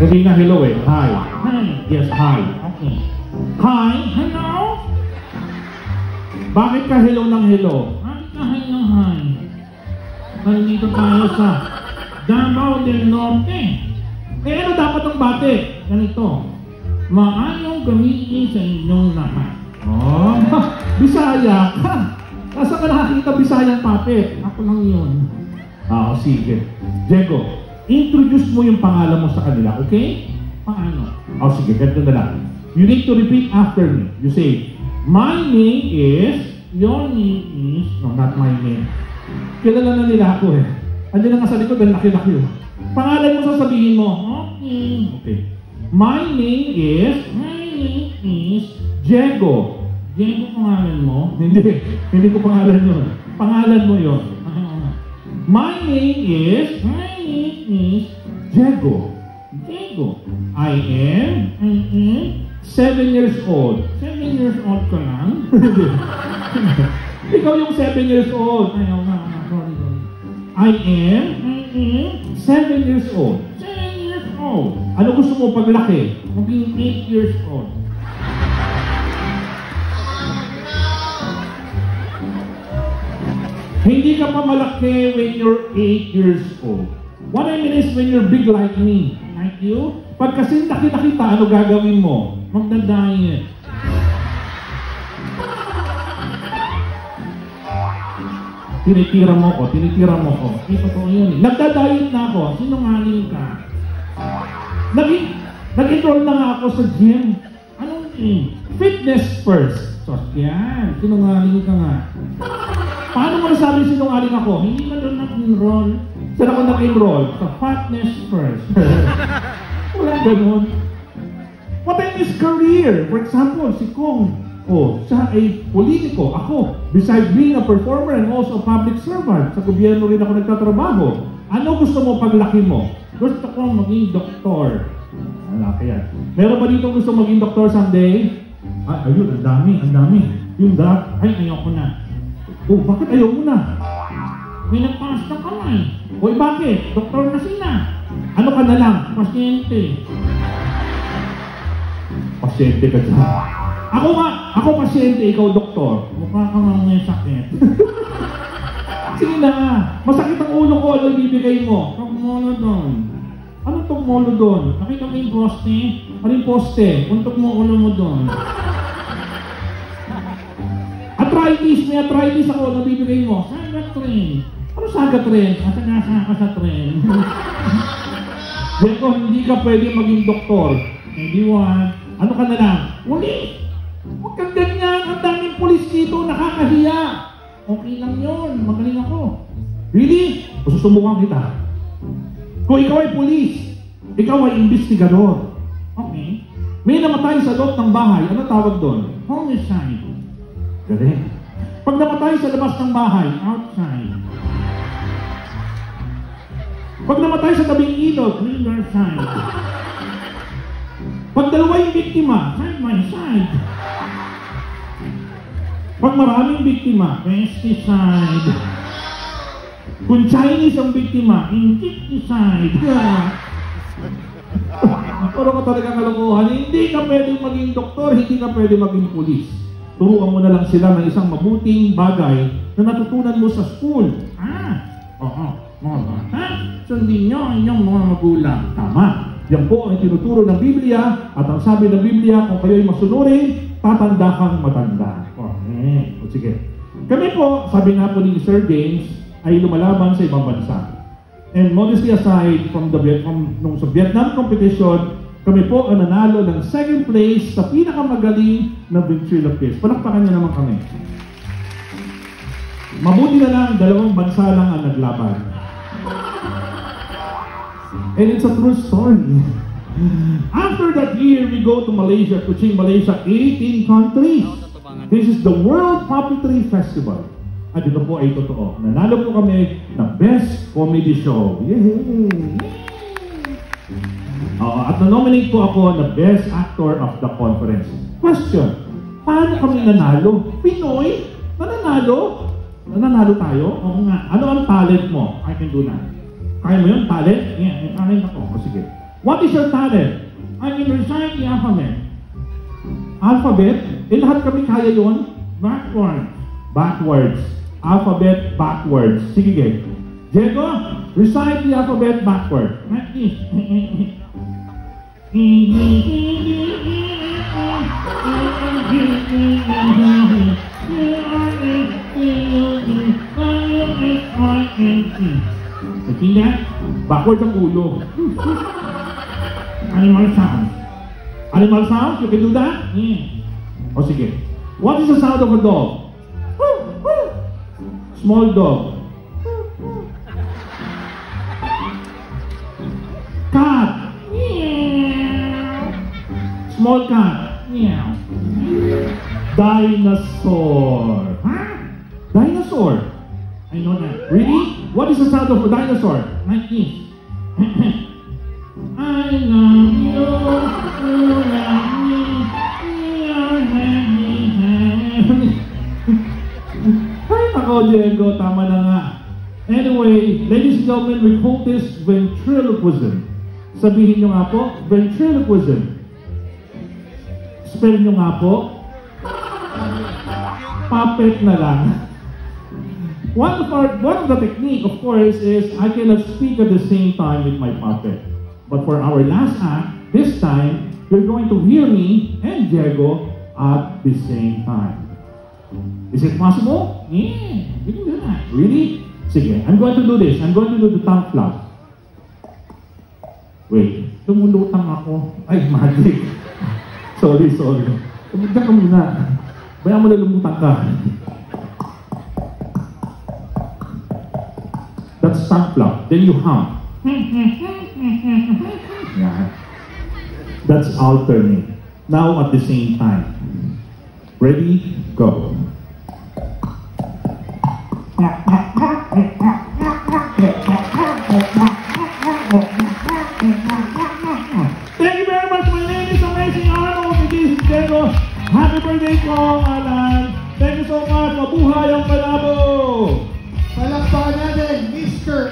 Hindi na hello eh. Hi. Hi. Yes, hi. Okay. Hi. Hello? Bakit ka hello ng hello? Bakit ka hello, hi? Nandito tayo sa Davao del Norte. Eh ano dapat ang bate? Ganito. Maayong gamitin sa inyong lahat. Oh, Bisaya ka. Nasa ka nakakita Bisayang papet? Ako lang yun. Sige. Diego, introduce mo yung pangalan mo sa kanila, okay? Paano? Sige, ganito na lang. You need to repeat after me. You say, my name is... Your name is... No, not my name. Kilala na nila ako eh. Andiyan na nga sa likod, ang laki-laki. Pangalan mo sasabihin mo. Okay. Okay. My name is... My name is... Diego. Diego pangalan mo? Hindi ko pangalan yun. Pangalan mo yun. My name is... My name is... Diego. Diego. I am 7 years old. 7 years old ka lang? Ikaw yung 7 years old. Ayaw nga, sorry. I am 7 years old. 7 years old. Ano gusto mo paglaki? Maging 8 years old. Hindi ka pa malaki when you're 8 years old. What I mean is when you're big like me. Like you? Pag kasi laki-laki ta, ano gagawin mo? Magda-diet. Tinitira mo ko. Ito po yun eh. Nagda-diet na ako. Sinungaling ka. Nag-enroll na nga ako sa gym. Anong gym? Fitness first. So, yan. Sinungaling ka nga. Paano mo nasabi sinungaling ako? Hindi ka doon nag-enroll. Saan ako nag-enroll? Sa fatness first. Walang ganun. What I mean is career. For example, si Kong. Siya ay politiko. Ako, besides being a performer and also a public servant, sa gobyerno rin ako nagtatrabaho. Ano gusto mo paglaki mo? Gusto ko maging doktor. Malaki yan. Meron ba dito gusto maging doktor someday? Ayun, ang dami. Yung Ayoko na. Bakit ayaw mo na? Pinapas na kamay. Bakit? Doktor na sila. Ano ka na lang? Pasyente. Pasyente ka dyan. Ako pasyente, ikaw doktor. Mukha ka nga may sakit. Sige na, masakit ang ulo ko, ano ibibigay mo? Tugmolo doon. Ano tong molo doon? Nakita mo yung poste? Ano yung poste? Puntok mo ulo mo doon. May arthritis ako, nabibigay mo. Saga train. Ano saga train? Nasa ka sa train. Diego, hindi ka pwede maging doktor. Hindi wag. Ano ka na lang? Uli! Huwag kang ganyan. Ang daming pulis dito, nakakahiya. Okay lang yun. Magaling ako. Really? Susubukan kita. Kung ikaw ay pulis, ikaw ay investigador. Okay. May namatay sa loob ng bahay, ano tawag doon? Homicide. Galing. Pag namatay sa labas ng bahay, Outside. pag namatay sa tabing ilog, Riverside. pag dalawa yung biktima, Side by side. pag maraming biktima, Pesticide. kung Chinese ang biktima, Insecticide. Pero ka talaga kalokohan, hindi ka pwedeng maging doktor, hindi ka pwedeng maging pulis. Turuan mo na lang sila ng isang mabuting bagay na natutunan mo sa school. Oo. Mga bata, sundin nyo ang inyong mga magulang. Tama. Yan po ang tinuturo ng Biblia at ang sabi ng Biblia, kung kayo'y masunurin, tatanda kang matanda. O sige. Kami po, sabi nga po ni Sir James, ay lumalaban sa ibang bansa. And modestly aside from nung sa Vietnam competition, kami po ang nanalo ng second place sa pinakamagaling na ventriloquist. Palakpakan niyo naman kami. Mabuti na lang, 2 bansa lang ang naglaban. And it's a true story. After that year, we go to Malaysia, Kuching, Malaysia, 18 countries. This is the World Puppetry Festival. At ito po ay totoo. Nanalo po kami ng Best Comedy Show. Yay! At na-nominate po ako na Best Actor of the Conference. Question, paano kami nanalo? Pinoy? Nanalo? Nanalo tayo? Oo nga. Ano ang talent mo? I can do that. Kaya mo yun? Talent? Yeah, may talent ako. O sige. What is your talent? I can recite the alphabet. Alphabet? Lahat kami kaya yun? Backward. Backwards. Alphabet backwards. Sige. Diego, recite the alphabet backward. Like this. See that? Backwards ang ulo. Animal sound. Animal sound? You can do that? Yeah. O sige. What is the sound of a dog? Small dog. Cat. Small cat. Meow. Dinosaur. Huh? Dinosaur. I know that. Really? What is the sound of a dinosaur? Like this. I love you. You love me. We are happy. Ay, nako, Diego. Tama na nga. Anyway, ladies and gentlemen, we call this ventriloquism. Sabihin nyo nga po, ventriloquism. Spell nyo nga po, puppet na lang. One of the technique, of course, is I cannot speak at the same time with my puppet. But for our last act, this time, you're going to hear me and Diego at the same time. Is it possible? Yeah, we can do that. Really? Sige, I'm going to do this. I'm going to do the tongue flap. Wait, lumulutang ako. Ay, magic. sorry. Tumigda ka muna. Bayan mo na lumutang ka. That's tongue flap. Then you hum. Yeah. That's alternate. Now at the same time. Ready? Go. Thank you very much, my name is Amazing Arnold. This is Diego. Happy birthday po, Alan. Thank you so much. Mabuhay ang Malabo. Palakpakan natin, Mr.